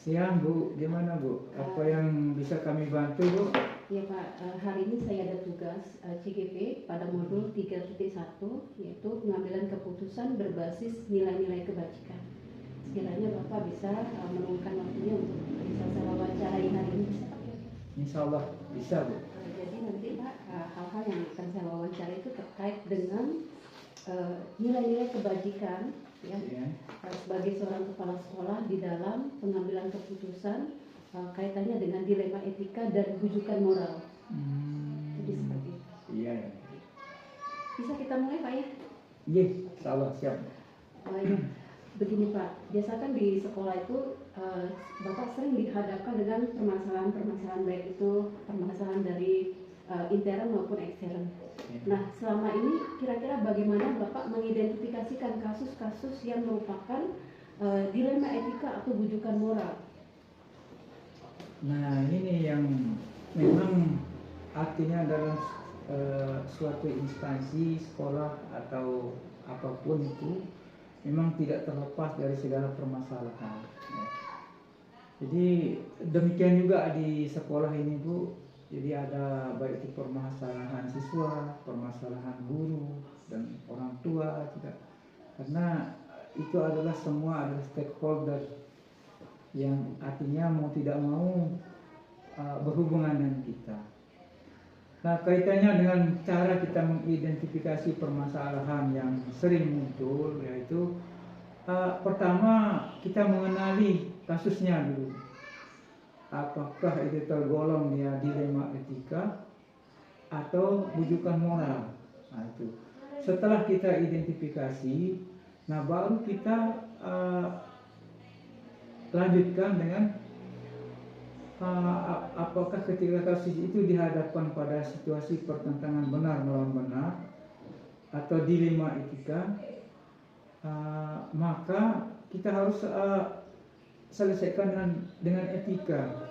Siang Bu, gimana Bu? Apa yang bisa kami bantu Bu? Ya Pak, hari ini saya ada tugas CGP pada modul 3.1, yaitu pengambilan keputusan berbasis nilai-nilai kebajikan. Sekiranya Bapak bisa meluangkan waktunya untuk bisa saya wawancarai hari ini, bisa Pak? Insya Allah bisa Bu. Jadi nanti Pak, hal-hal yang akan saya wawancara itu terkait dengan nilai-nilai kebajikan ya, sebagai seorang kepala sekolah di dalam pengambilan keputusan kaitannya dengan dilema etika dan rujukan moral. Jadi seperti itu. Iya. Bisa kita mulai Pak ya? Iya, salah siap. Ya. Begini Pak, biasakan di sekolah itu Bapak sering dihadapkan dengan permasalahan-permasalahan, baik itu permasalahan dari intern maupun ekstern. Nah, selama ini kira-kira bagaimana Bapak mengidentifikasikan kasus-kasus yang merupakan dilema etika atau bujukan moral? Nah, ini yang memang artinya dalam suatu instansi, sekolah atau apapun itu memang tidak terlepas dari segala permasalahan. Jadi demikian juga di sekolah ini Bu. Jadi ada baik itu permasalahan siswa, permasalahan guru dan orang tua juga. Karena itu adalah semua adalah stakeholder yang artinya mau tidak mau berhubungan dengan kita. Nah, kaitannya dengan cara kita mengidentifikasi permasalahan yang sering muncul, yaitu pertama kita mengenali kasusnya dulu. Apakah itu tergolong dia dilema etika atau bujukan moral? Nah, itu. Setelah kita identifikasi, nah baru kita lanjutkan dengan apakah ketika kasus itu dihadapkan pada situasi pertentangan benar melawan benar atau dilema etika, maka kita harus selesaikan dengan etika.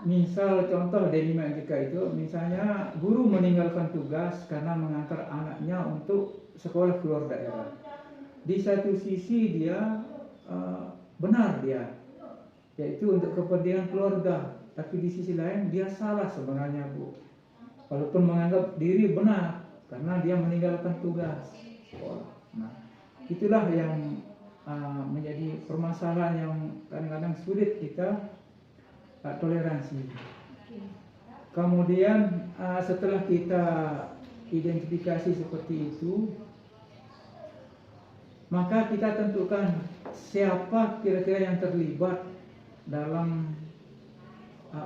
Misal contoh dilema etika itu, misalnya guru meninggalkan tugas karena mengantar anaknya untuk sekolah keluar daerah. Di satu sisi dia benar dia, yaitu untuk kepentingan keluarga, tapi di sisi lain dia salah sebenarnya Bu. Walaupun menganggap diri benar karena dia meninggalkan tugas sekolah. Nah, itulah yang menjadi permasalahan yang kadang-kadang sulit kita toleransi. Kemudian setelah kita identifikasi seperti itu, maka kita tentukan siapa kira-kira yang terlibat dalam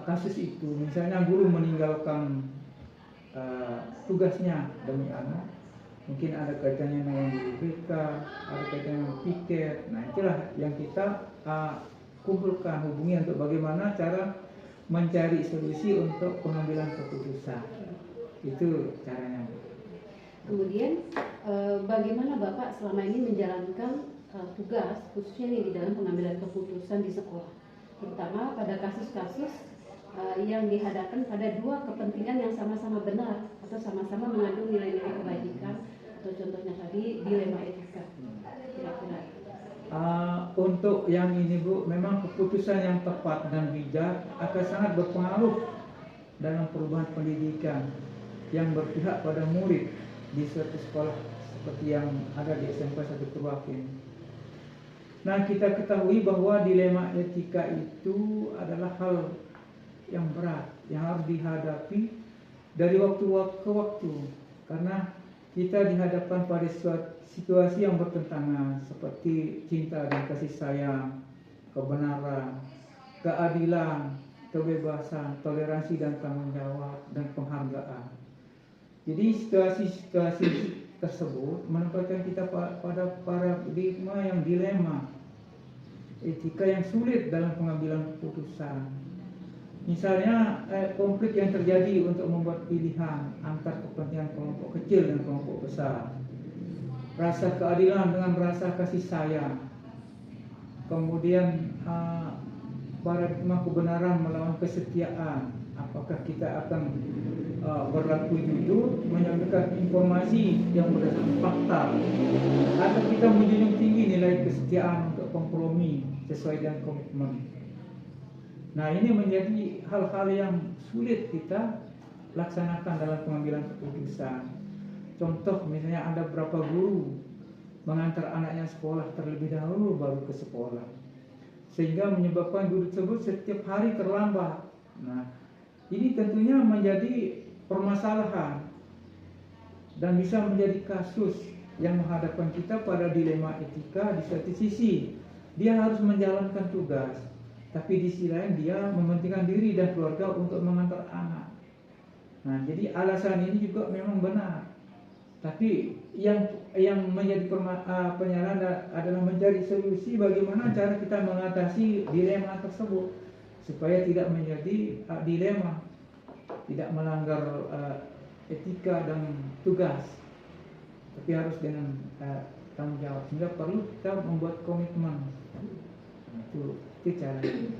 kasus itu. Misalnya guru meninggalkan tugasnya demi anak, mungkin ada kaitannya dengan guru BK, ada kaitannya dengan piket. Nah, itulah yang kita kumpulkan, hubungi untuk bagaimana cara mencari solusi untuk pengambilan keputusan. Itu caranya. Kemudian bagaimana Bapak selama ini menjalankan tugas khususnya nih di dalam pengambilan keputusan di sekolah, terutama pada kasus-kasus yang dihadapkan pada dua kepentingan yang sama-sama benar atau sama-sama mengandung nilai-nilai kebajikan, atau contohnya tadi dilema etika. Kira-kira untuk yang ini Bu, memang keputusan yang tepat dan bijak akan sangat berpengaruh dalam perubahan pendidikan yang berpihak pada murid di suatu sekolah seperti yang ada di SMP 1 Purwakin. Nah, kita ketahui bahwa dilema etika itu adalah hal yang berat yang harus dihadapi dari waktu ke waktu, karena kita dihadapkan pada situasi yang bertentangan seperti cinta dan kasih sayang, kebenaran, keadilan, kebebasan, toleransi dan tanggung jawab, dan penghargaan. Jadi situasi-situasi tersebut menempatkan kita pada paradigma yang dilema etika yang sulit dalam pengambilan keputusan. Misalnya konflik yang terjadi untuk membuat pilihan antar kepentingan kelompok kecil dan kelompok besar, rasa keadilan dengan rasa kasih sayang, kemudian paradigma kebenaran melawan kesetiaan, apakah kita akan berlaku jujur, menyampaikan informasi yang berdasarkan fakta, atau kita menjunjung tinggi nilai kesetiaan untuk kompromi sesuai dengan komitmen. Nah, ini menjadi hal-hal yang sulit kita laksanakan dalam pengambilan keputusan. Contoh misalnya ada beberapa guru mengantar anaknya sekolah terlebih dahulu baru ke sekolah, sehingga menyebabkan guru tersebut setiap hari terlambat. Nah, ini tentunya menjadi permasalahan dan bisa menjadi kasus yang menghadapkan kita pada dilema etika. Di satu sisi dia harus menjalankan tugas, tapi di sisi lain dia mementingkan diri dan keluarga untuk mengantar anak. Nah, jadi alasan ini juga memang benar. Tapi yang menjadi penyalahan adalah mencari solusi bagaimana cara kita mengatasi dilema tersebut supaya tidak menjadi dilema, tidak melanggar etika dan tugas, tapi harus dengan tanggung jawab. Sehingga perlu kita membuat komitmen. Itu caranya.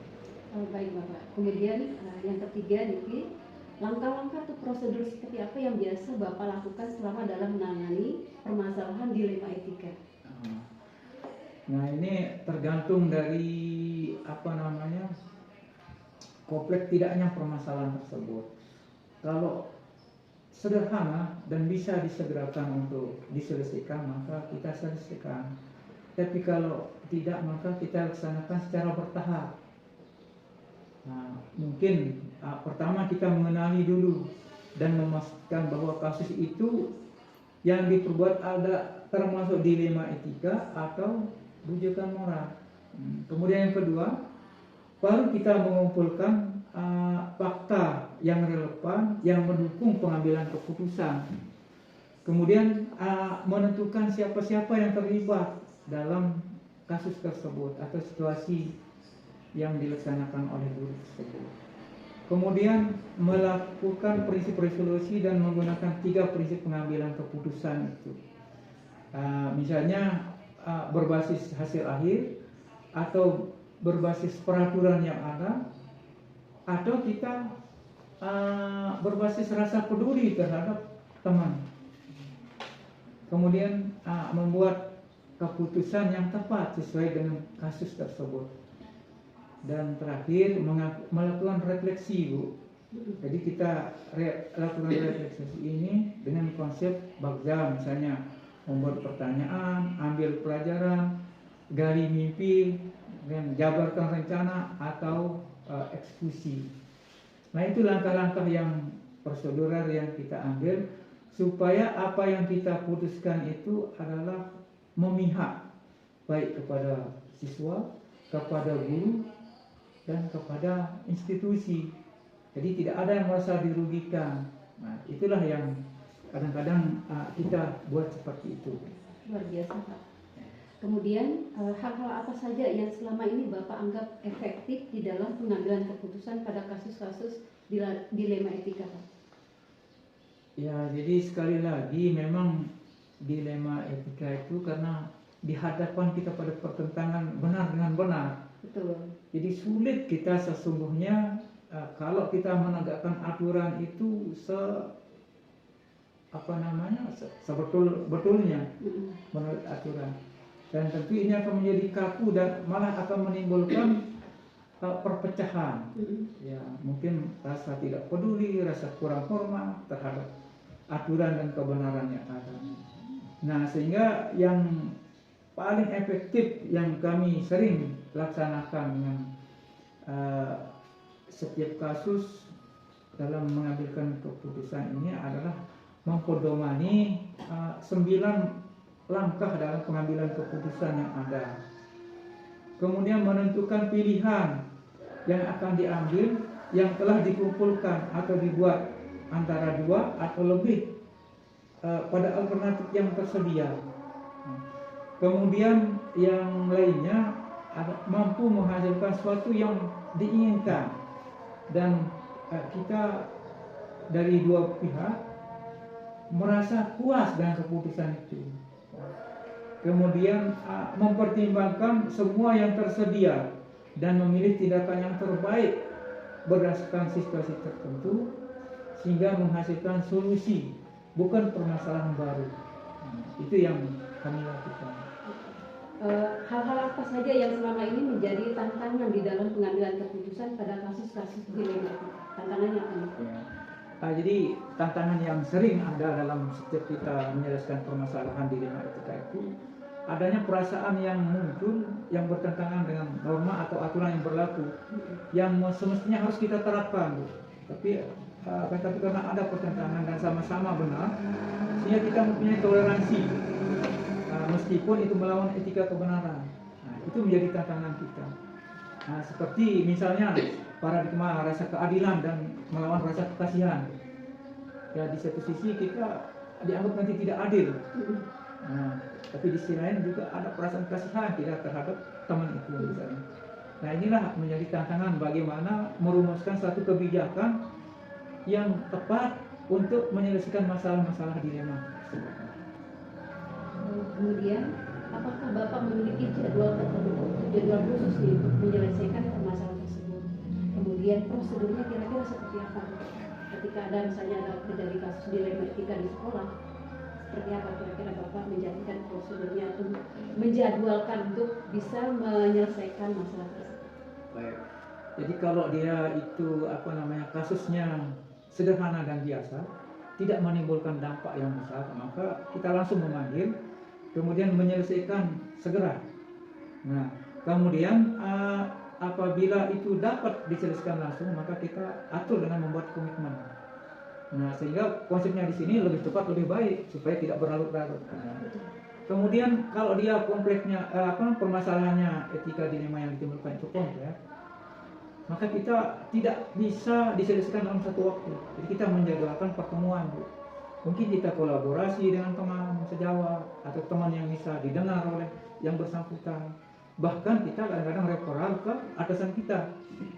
Baik Bapak. Kemudian yang ketiga, Niki, langkah-langkah atau prosedur seperti apa yang biasa Bapak lakukan selama dalam menangani permasalahan dilema etika? Nah, ini tergantung dari kompleks tidaknya permasalahan tersebut. Kalau sederhana dan bisa disegerakan untuk diselesaikan, maka kita selesaikan. Tapi kalau tidak, maka kita laksanakan secara bertahap. Nah, mungkin pertama kita mengenali dulu dan memastikan bahwa kasus itu yang diperbuat ada termasuk dilema etika atau rujukan moral. Kemudian yang kedua, baru kita mengumpulkan fakta yang relevan yang mendukung pengambilan keputusan. Kemudian menentukan siapa-siapa yang terlibat dalam kasus tersebut atau situasi yang dilaksanakan oleh guru tersebut. Kemudian melakukan prinsip resolusi dan menggunakan 3 prinsip pengambilan keputusan itu. Misalnya berbasis hasil akhir, atau berbasis peraturan yang ada, atau kita berbasis rasa peduli terhadap teman. Kemudian membuat keputusan yang tepat sesuai dengan kasus tersebut. Dan terakhir melakukan refleksi, Bu. Jadi kita lakukan refleksi ini dengan konsep bagja, misalnya membuat pertanyaan, ambil pelajaran, gali mimpi, dan jabarkan rencana atau eksekusi. Nah, itu langkah-langkah yang prosedural yang kita ambil supaya apa yang kita putuskan itu adalah memihak baik kepada siswa, kepada guru, dan kepada institusi. Jadi tidak ada yang merasa dirugikan. Nah, itulah yang kadang-kadang kita buat seperti itu. Luar biasa, Pak. Kemudian hal-hal apa saja yang selama ini Bapak anggap efektif di dalam pengambilan keputusan pada kasus-kasus dilema etika, Pak? Ya, jadi sekali lagi memang dilema etika itu karena dihadapkan kita pada pertentangan benar dengan benar. Betul. Jadi sulit kita sesungguhnya kalau kita menegakkan aturan itu sebetul-betulnya menurut aturan. Dan tentu ini akan menjadi kaku dan malah akan menimbulkan perpecahan. Ya, mungkin rasa tidak peduli, rasa kurang hormat terhadap aturan dan kebenaran yang ada. Nah, sehingga yang paling efektif yang kami sering laksanakan dengan setiap kasus dalam mengambilkan keputusan ini adalah mempedomani 9 langkah dalam pengambilan keputusan yang ada. Kemudian menentukan pilihan yang akan diambil yang telah dikumpulkan atau dibuat antara 2 atau lebih pada alternatif yang tersedia. Kemudian yang lainnya mampu menghasilkan sesuatu yang diinginkan, dan kita dari 2 pihak merasa puas dengan keputusan itu. Kemudian mempertimbangkan semua yang tersedia dan memilih tindakan yang terbaik berdasarkan situasi tertentu sehingga menghasilkan solusi, bukan permasalahan baru. Itu yang kami lakukan. Hal-hal apa saja yang selama ini menjadi tantangan di dalam pengambilan keputusan pada kasus-kasus dilema itu? Tantangannya apa? Ya. Jadi tantangan yang sering ada dalam setiap kita menyelesaikan permasalahan dilema etika itu adanya perasaan yang muncul yang bertentangan dengan norma atau aturan yang berlaku yang semestinya harus kita terapkan, tapi karena ada pertentangan dan sama-sama benar, sehingga kita mempunyai toleransi meskipun itu melawan etika kebenaran. Nah, itu menjadi tantangan kita. Nah, seperti misalnya paradigma rasa keadilan dan melawan rasa kekasihan. Ya, di satu sisi kita dianggap nanti tidak adil. Nah, tapi di sisi lain juga ada perasaan kasihan kita terhadap teman itu misalnya. Nah, inilah menjadi tantangan bagaimana merumuskan satu kebijakan yang tepat untuk menyelesaikan masalah-masalah dilema. Kemudian, apakah Bapak memiliki jadwal khusus nih untuk menyelesaikan permasalahan tersebut? Kemudian prosedurnya kira-kira seperti apa? Ketika ada misalnya ada terjadi kasus dilema etika di sekolah, seperti apa kira-kira Bapak menjadikan prosedurnya untuk menjadwalkan untuk bisa menyelesaikan masalah tersebut? Baik. Jadi kalau dia itu kasusnya sederhana dan biasa, tidak menimbulkan dampak yang besar, maka kita langsung memanggil, kemudian menyelesaikan segera. Nah, kemudian apabila itu dapat diselesaikan langsung, maka kita atur dengan membuat komitmen. Nah, sehingga konsepnya di sini lebih cepat, lebih baik supaya tidak berlarut-larut. Nah, kemudian kalau dia kompleksnya permasalahannya etika dilema yang ditimbulkan itu kompleks, maka kita tidak bisa diselesaikan dalam satu waktu. Jadi kita menjadwalkan pertemuan, Bu. Mungkin kita kolaborasi dengan teman sejawat atau teman yang bisa didengar oleh yang bersangkutan. Bahkan kita kadang-kadang referral ke atasan kita,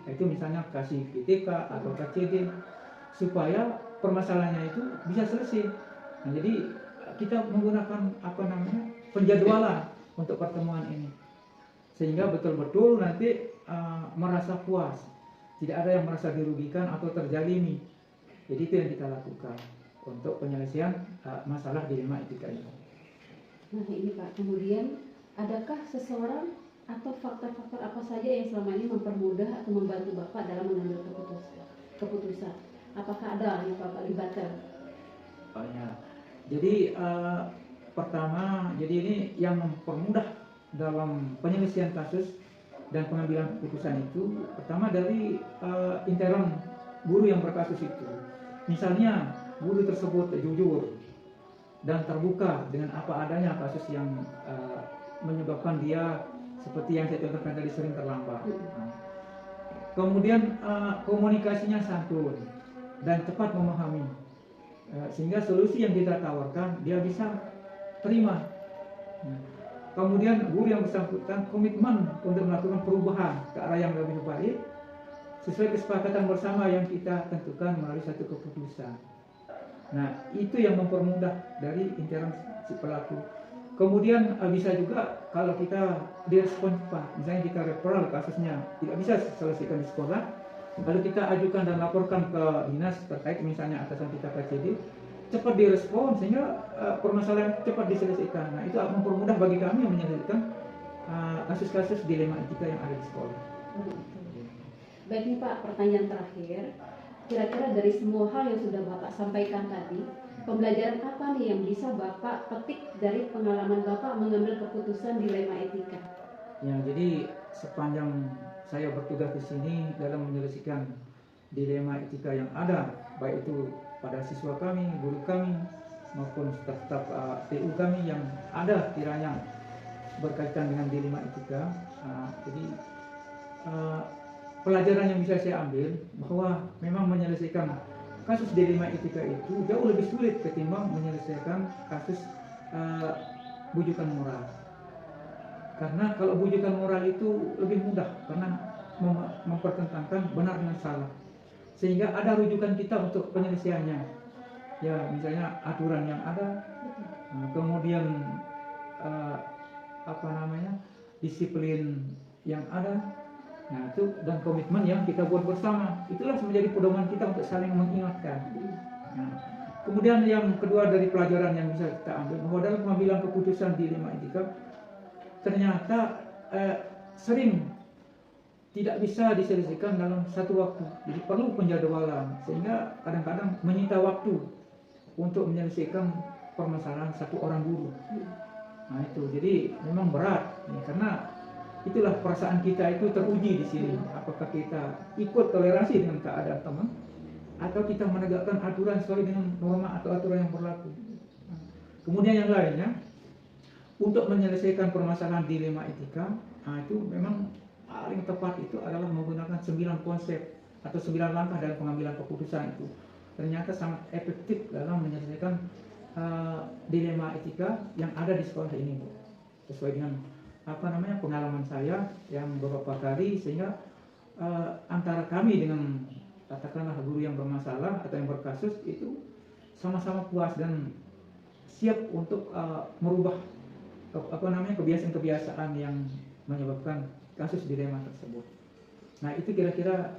itu misalnya kasih PTK atau KCD, supaya permasalahannya itu bisa selesai. Nah, jadi kita menggunakan penjadwalan untuk pertemuan ini, sehingga betul-betul nanti merasa puas, tidak ada yang merasa dirugikan atau terzalimi. Jadi itu yang kita lakukan untuk penyelesaian masalah dilema etika ini. Nah ini Pak, kemudian adakah seseorang atau faktor-faktor apa saja yang selama ini mempermudah atau membantu Bapak dalam mengambil keputusan? Apakah ada yang Bapak libatkan? Oh ya, jadi pertama, jadi ini yang mempermudah dalam penyelesaian kasus dan pengambilan keputusan itu, pertama dari intern guru yang berkasus itu. Misalnya guru tersebut jujur dan terbuka dengan apa adanya kasus yang menyebabkan dia seperti yang saya contohkan tadi sering terlambat. Kemudian komunikasinya santun dan cepat memahami, sehingga solusi yang kita tawarkan dia bisa terima. Kemudian guru yang bersangkutan komitmen untuk melakukan perubahan ke arah yang lebih baik sesuai kesepakatan bersama yang kita tentukan melalui satu keputusan. Nah, itu yang mempermudah dari intern si pelaku. Kemudian bisa juga kalau kita direspon cepat, misalnya kita referral kasusnya tidak bisa selesaikan di sekolah, lalu kita ajukan dan laporkan ke dinas terkait, misalnya atasan kita KCD, cepat direspon sehingga permasalahan cepat diselesaikan. Nah, itu mempermudah bagi kami menyelesaikan kasus-kasus dilema etika yang ada di sekolah. Baik nih Pak, pertanyaan terakhir. Kira-kira dari semua hal yang sudah Bapak sampaikan tadi, pembelajaran apa nih yang bisa Bapak petik dari pengalaman Bapak mengambil keputusan dilema etika? Ya, jadi sepanjang saya bertugas di sini dalam menyelesaikan dilema etika yang ada, baik itu pada siswa kami, guru kami, maupun staf-staf TU kami yang ada kiranya berkaitan dengan dilema etika. Jadi pelajaran yang bisa saya ambil bahwa memang menyelesaikan kasus dilema etika itu jauh lebih sulit ketimbang menyelesaikan kasus bujukan moral. Karena kalau bujukan moral itu lebih mudah karena mempertentangkan benar dengan salah, sehingga ada rujukan kita untuk penyelesaiannya. Ya, misalnya aturan yang ada, kemudian disiplin yang ada, Nah itu dan komitmen yang kita buat bersama, itulah menjadi pedoman kita untuk saling mengingatkan. Nah, kemudian yang kedua dari pelajaran yang bisa kita ambil bahwa dalam pengambilan keputusan di Dilema Etika ternyata sering tidak bisa diselesaikan dalam satu waktu. Jadi perlu penjadwalan sehingga kadang-kadang menyita waktu untuk menyelesaikan permasalahan satu orang guru. Nah itu jadi memang berat karena itulah perasaan kita itu teruji di sini. Apakah kita ikut toleransi dengan keadaan teman atau kita menegakkan aturan sesuai dengan norma atau aturan yang berlaku. Kemudian yang lainnya untuk menyelesaikan permasalahan dilema etika, itu memang paling tepat itu adalah menggunakan 9 konsep atau 9 langkah dalam pengambilan keputusan itu. Ternyata sangat efektif dalam menyelesaikan dilema etika yang ada di sekolah ini, sesuai dengan pengalaman saya yang beberapa kali, sehingga antara kami dengan katakanlah guru yang bermasalah atau yang berkasus itu sama-sama puas dan siap untuk merubah kebiasaan-kebiasaan yang menyebabkan kasus dilema tersebut. Nah itu kira-kira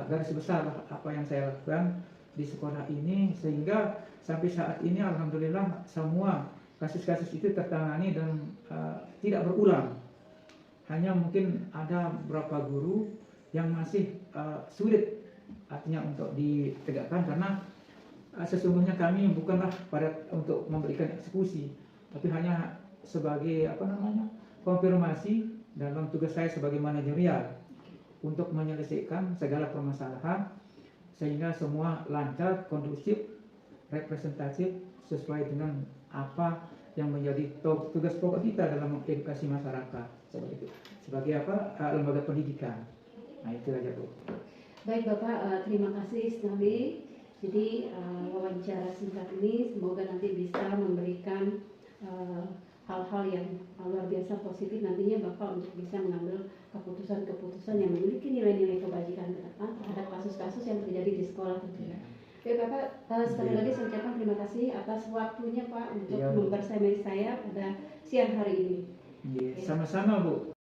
garis besar apa yang saya lakukan di sekolah ini, sehingga sampai saat ini alhamdulillah semua kasus-kasus itu tertangani dan tidak berulang. Hanya mungkin ada beberapa guru yang masih sulit artinya untuk ditegakkan karena sesungguhnya kami bukanlah pada untuk memberikan eksekusi, tapi hanya sebagai konfirmasi dalam tugas saya sebagai manajerial untuk menyelesaikan segala permasalahan sehingga semua lancar, kondusif, representatif sesuai dengan apa yang menjadi tugas pokok kita dalam mengedukasi masyarakat sebagai lembaga pendidikan. Nah itu aja Bu. Baik Bapak, terima kasih sekali. Jadi wawancara singkat ini semoga nanti bisa memberikan hal-hal yang luar biasa positif nantinya Bapak untuk bisa mengambil keputusan-keputusan yang memiliki nilai-nilai kebajikan ke depan terhadap kasus-kasus yang terjadi di sekolah tentunya. Oke Bapak, sekali lagi saya ucapkan terima kasih atas waktunya Pak untuk membersamai saya pada siang hari ini. Sama-sama Bu.